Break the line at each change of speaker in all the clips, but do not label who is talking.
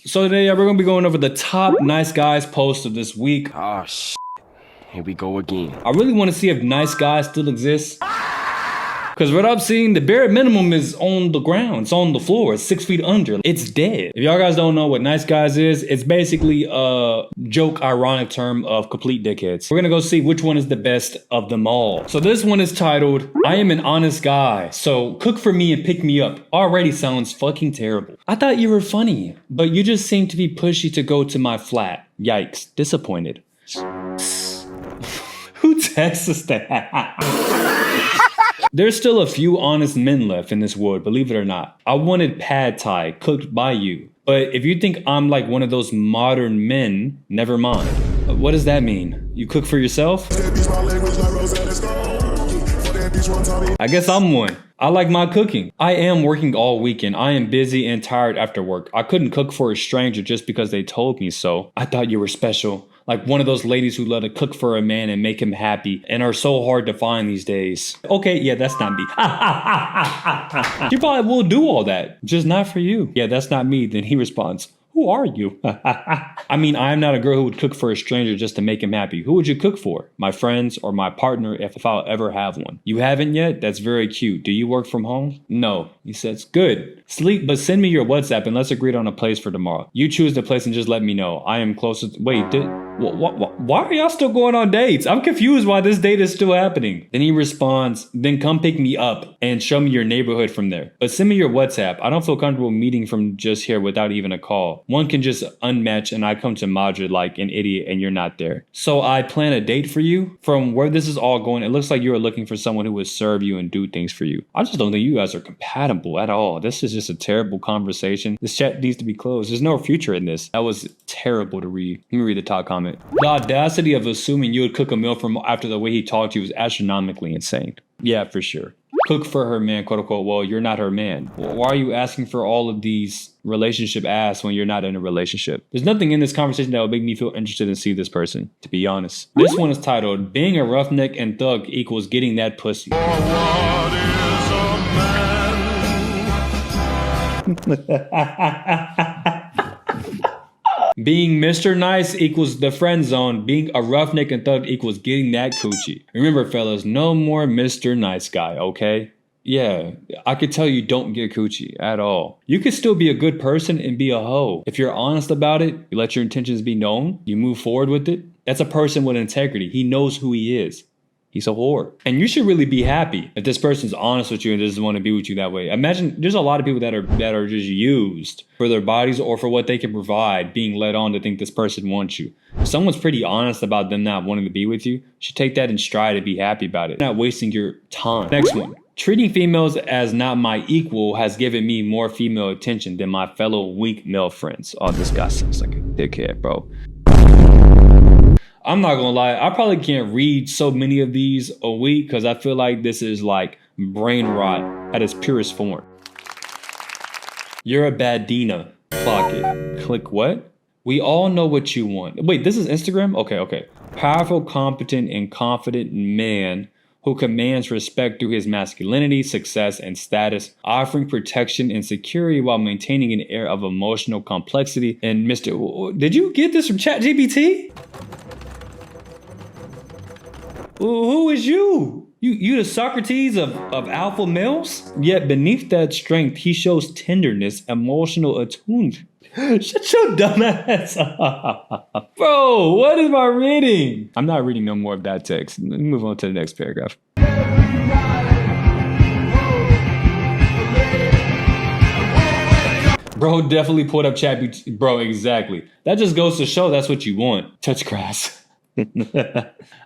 So today we're gonna be going over the top nice guys posts of this week.
Oh shit. Here we go again.
I really want to see if nice guys still exist. Because what I'm seeing, the bare minimum is on the ground. It's on the floor. It's 6 feet under. It's dead. If y'all guys don't know what nice guys is, it's basically a joke, ironic term of complete dickheads. We're gonna go see which one is the best of them all. So this one is titled, I am an honest guy, so cook for me and pick me up. Already sounds fucking terrible. I thought you were funny, but you just seem to be pushy to go to my flat. Yikes, disappointed. Who texts us that? There's still a few honest men left in this world, believe it or not. I wanted pad thai cooked by you. But if you think I'm like one of those modern men, never mind. What does that mean? You cook for yourself? I guess I'm one. I like my cooking. I am working all weekend. I am busy and tired after work. I couldn't cook for a stranger just because they told me so. I thought you were special. Like one of those ladies who love to cook for a man and make him happy and are so hard to find these days. Okay, yeah, that's not me. You probably will do all that, just not for you. Yeah, that's not me. Then he responds, who are you? I mean, I am not a girl who would cook for a stranger just to make him happy. Who would you cook for? My friends or my partner if I'll ever have one. You haven't yet? That's very cute. Do you work from home? No. He says, good. Sleep, but send me your WhatsApp and let's agree on a place for tomorrow. You choose the place and just let me know. I am closest. Wait, why are y'all still going on dates? I'm confused why this date is still happening. Then he responds, then come pick me up and show me your neighborhood from there. But send me your WhatsApp. I don't feel comfortable meeting from just here without even a call. One can just unmatch and I come to Madrid like an idiot and you're not there. So I plan a date for you. From where this is all going, it looks like you are looking for someone who would serve you and do things for you. I just don't think you guys are compatible at all. This is just a terrible conversation. This chat needs to be closed. There's no future in this. That was terrible to read. Let me read the top comment. The audacity of assuming you would cook a meal from after the way he talked to you is astronomically insane. Yeah, for sure. Cook for her man, quote unquote. Well, you're not her man. Why are you asking for all of these relationship asks when you're not in a relationship? There's nothing in this conversation that would make me feel interested in see this person, to be honest. This one is titled, being a roughneck and thug equals getting that pussy. Being Mr. Nice equals the friend zone. Being a roughneck and thug equals getting that coochie. Remember, fellas, no more Mr. Nice Guy, okay? Yeah, I could tell you don't get coochie at all. You could still be a good person and be a hoe. If you're honest about it, you let your intentions be known, you move forward with it. That's a person with integrity. He knows who he is. He's a whore. And you should really be happy if this person's honest with you and doesn't want to be with you that way. Imagine there's a lot of people that are just used for their bodies or for what they can provide, being led on to think this person wants you. If someone's pretty honest about them not wanting to be with you, you should take that in stride and be happy about it. Not wasting your time. Next one. Treating females as not my equal has given me more female attention than my fellow weak male friends. Oh, this guy sounds like a dickhead, bro. I'm not gonna lie, I probably can't read so many of these a week because I feel like this is like brain rot at its purest form. You're a badina. Clock it. Click what? We all know what you want. Wait, this is Instagram? Okay. Powerful, competent, and confident man who commands respect through his masculinity, success, and status, offering protection and security while maintaining an air of emotional complexity. And Mr. Did you get this from ChatGPT? Who is you? You the Socrates of alpha males? Yet beneath that strength, he shows tenderness, emotional attunement. Shut your dumb ass up. Bro, what am I reading? I'm not reading no more of that text. Let me move on to the next paragraph. Bro definitely pulled up chat. Bro, exactly. That just goes to show that's what you want. Touch grass.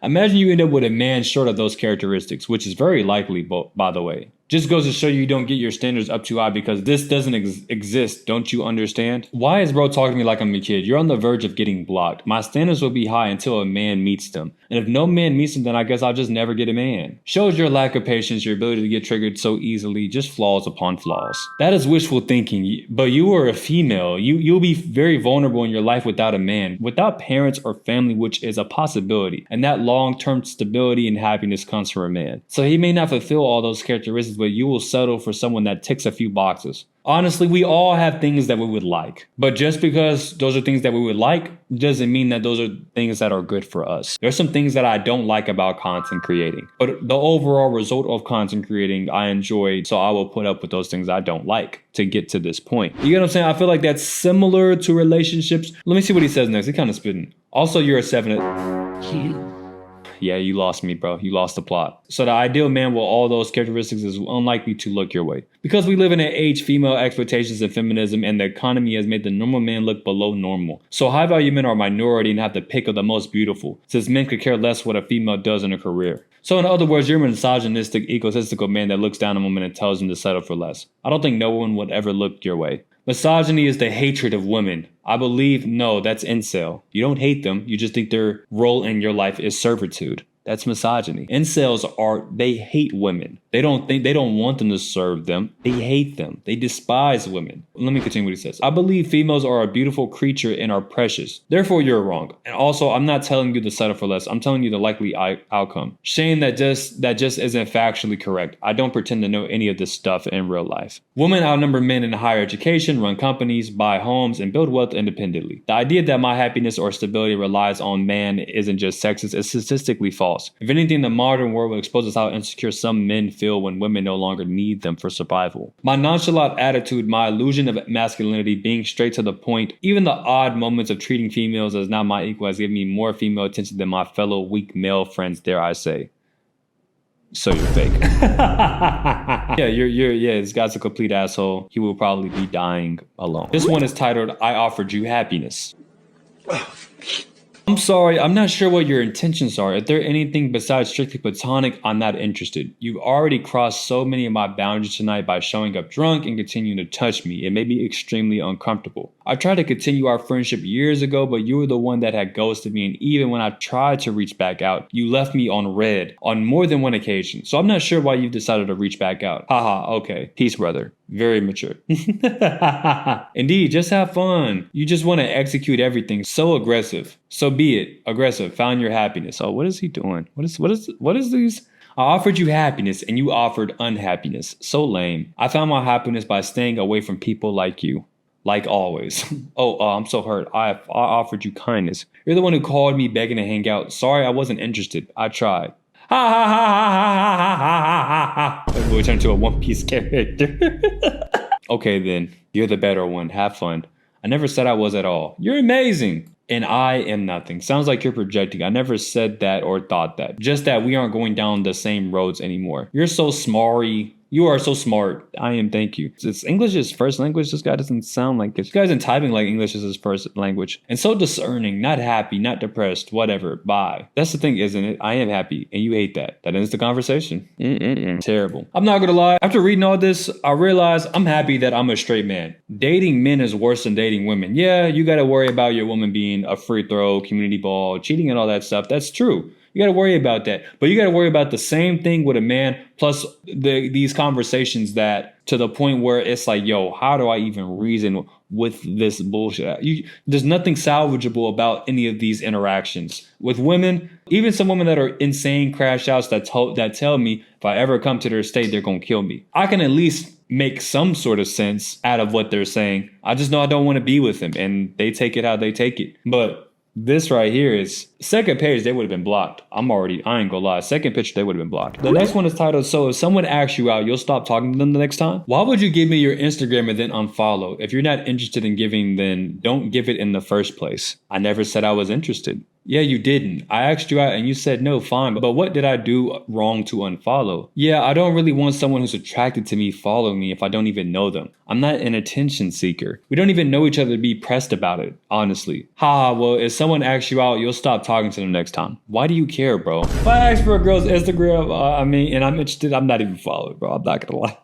Imagine you end up with a man short of those characteristics, which is very likely, by the way. Just goes to show you don't get your standards up too high because this doesn't exist. Don't you understand? Why is bro talking to me like I'm a kid? You're on the verge of getting blocked. My standards will be high until a man meets them. And if no man meets them, then I guess I'll just never get a man. Shows your lack of patience, your ability to get triggered so easily, just flaws upon flaws. That is wishful thinking, but you are a female. You'll be very vulnerable in your life without a man, without parents or family, which is a possibility. And that long-term stability and happiness comes from a man. So he may not fulfill all those characteristics, but you will settle for someone that ticks a few boxes. Honestly, we all have things that we would like. But just because those are things that we would like doesn't mean that those are things that are good for us. There's some things that I don't like about content creating. But the overall result of content creating, I enjoy. So I will put up with those things I don't like to get to this point. You get what I'm saying? I feel like that's similar to relationships. Let me see what he says next. He kind of spitting. Also, you're a 7. Yeah, you lost me, bro. You lost the plot. So the ideal man with all those characteristics is unlikely to look your way. Because we live in an age, female exploitations and feminism, and the economy has made the normal man look below normal. So high value men are a minority and have the pick of the most beautiful, since men could care less what a female does in a career. So in other words, you're a misogynistic, egotistical man that looks down on women and tells them to settle for less. I don't think no one would ever look your way. Misogyny is the hatred of women. I believe, no, that's incel. You don't hate them, you just think their role in your life is servitude. That's misogyny. Incels they hate women. They don't want them to serve them. They hate them. They despise women. Let me continue what he says. I believe females are a beautiful creature and are precious. Therefore, you're wrong. And also, I'm not telling you to settle for less. I'm telling you the likely outcome. Shame that just isn't factually correct. I don't pretend to know any of this stuff in real life. Women outnumber men in higher education, run companies, buy homes, and build wealth independently. The idea that my happiness or stability relies on man isn't just sexist, it's statistically false. If anything, the modern world will expose us how insecure some men feel when women no longer need them for survival. My nonchalant attitude, my illusion of masculinity, being straight to the point, even the odd moments of treating females as not my equal has given me more female attention than my fellow weak male friends, dare I say. So you're fake. This guy's a complete asshole. He will probably be dying alone. This one is titled, I Offered You Happiness. I'm sorry, I'm not sure what your intentions are. If they're anything besides strictly platonic, I'm not interested. You've already crossed so many of my boundaries tonight by showing up drunk and continuing to touch me. It made me extremely uncomfortable. I tried to continue our friendship years ago, but you were the one that had ghosted me, and even when I tried to reach back out, you left me on red on more than one occasion. So I'm not sure why you decided to reach back out. Haha, okay. Peace, brother. Very mature. Indeed, just have fun. You just want to execute everything. So aggressive. So be it. Aggressive. Found your happiness. Oh, what is he doing? What is these? I offered you happiness and you offered unhappiness. So lame. I found my happiness by staying away from people like you. Like always. I'm so hurt. I offered you kindness. You're the one who called me begging to hang out. Sorry, I wasn't interested. I tried. Ha ha ha ha ha ha ha ha. We turn to a One Piece character. Okay then, you're the better one. Have fun. I never said I was at all. You're amazing. And I am nothing. Sounds like you're projecting. I never said that or thought that. Just that we aren't going down the same roads anymore. You're so smarty. You are so smart. I am, thank you. It's English his first language. This guy doesn't sound like it. This guy isn't typing like English is his first language. And so discerning, not happy, not depressed, whatever. Bye. That's the thing, isn't it? I am happy, and you hate that. That ends the conversation. Terrible. I'm not gonna lie. After reading all this, I realized I'm happy that I'm a straight man. Dating men is worse than dating women. Yeah, you gotta worry about your woman being a free throw, community ball, cheating and all that stuff. That's true. You got to worry about that. But you got to worry about the same thing with a man, plus these conversations that to the point where it's like, yo, how do I even reason with this bullshit? There's nothing salvageable about any of these interactions. With women, even some women that are insane crash outs that tell me if I ever come to their state, they're going to kill me. I can at least make some sort of sense out of what they're saying. I just know I don't want to be with them, and they take it how they take it. But this right here is second page, they would have been blocked. I ain't gonna lie. Second picture, they would have been blocked. The next one is titled, so if someone asks you out, you'll stop talking to them the next time? Why would you give me your Instagram and then unfollow? If you're not interested in giving, then don't give it in the first place. I never said I was interested. Yeah, you didn't. I asked you out and you said no, fine. But what did I do wrong to unfollow? Yeah, I don't really want someone who's attracted to me following me if I don't even know them. I'm not an attention seeker. We don't even know each other to be pressed about it, honestly. Well, if someone asks you out, you'll stop talking to them next time. Why do you care, bro? If I ask for a girl's Instagram, and I'm interested, I'm not even following, bro. I'm not gonna lie.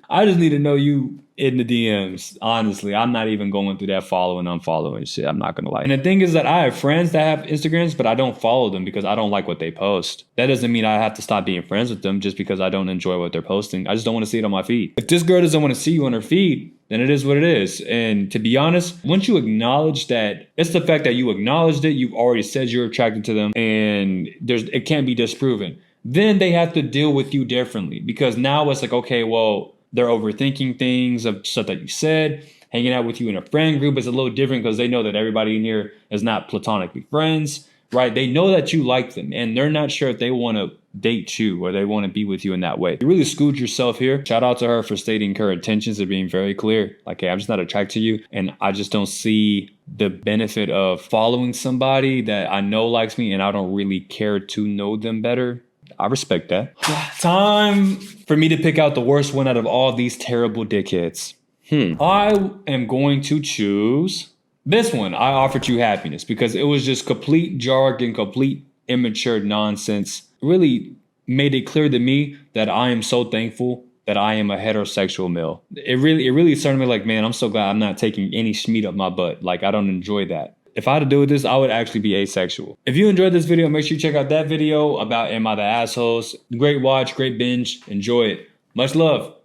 I just need to know you in the DMs. Honestly, I'm not even going through that following, unfollowing shit. I'm not gonna lie. And the thing is that I have friends that have Instagrams, but I don't follow them because I don't like what they post. That doesn't mean I have to stop being friends with them just because I don't enjoy what they're posting. I just don't want to see it on my feed. If this girl doesn't want to see you on her feed, then it is what it is. And to be honest, once you acknowledge that, it's the fact that you acknowledged it, you've already said you're attracted to them, and it can't be disproven. Then they have to deal with you differently because now it's like, okay, well, They're overthinking things of stuff that you said. Hanging out with you in a friend group is a little different because they know that everybody in here is not platonically friends, right? They know that you like them and they're not sure if they want to date you or they want to be with you in that way. You really screwed yourself here. Shout out to her for stating her intentions and being very clear. Like, hey, I'm just not attracted to you. And I just don't see the benefit of following somebody that I know likes me and I don't really care to know them better. I respect that. Time for me to pick out the worst one out of all these terrible dickheads. I am going to choose this one. I offered you happiness because it was just complete jargon, complete immature nonsense. Really made it clear to me that I am so thankful that I am a heterosexual male. It really started me like, man, I'm so glad I'm not taking any schmeat up my butt. Like, I don't enjoy that. If I had to do with this, I would actually be asexual. If you enjoyed this video, make sure you check out that video about Am I the Assholes? Great watch, great binge. Enjoy it. Much love.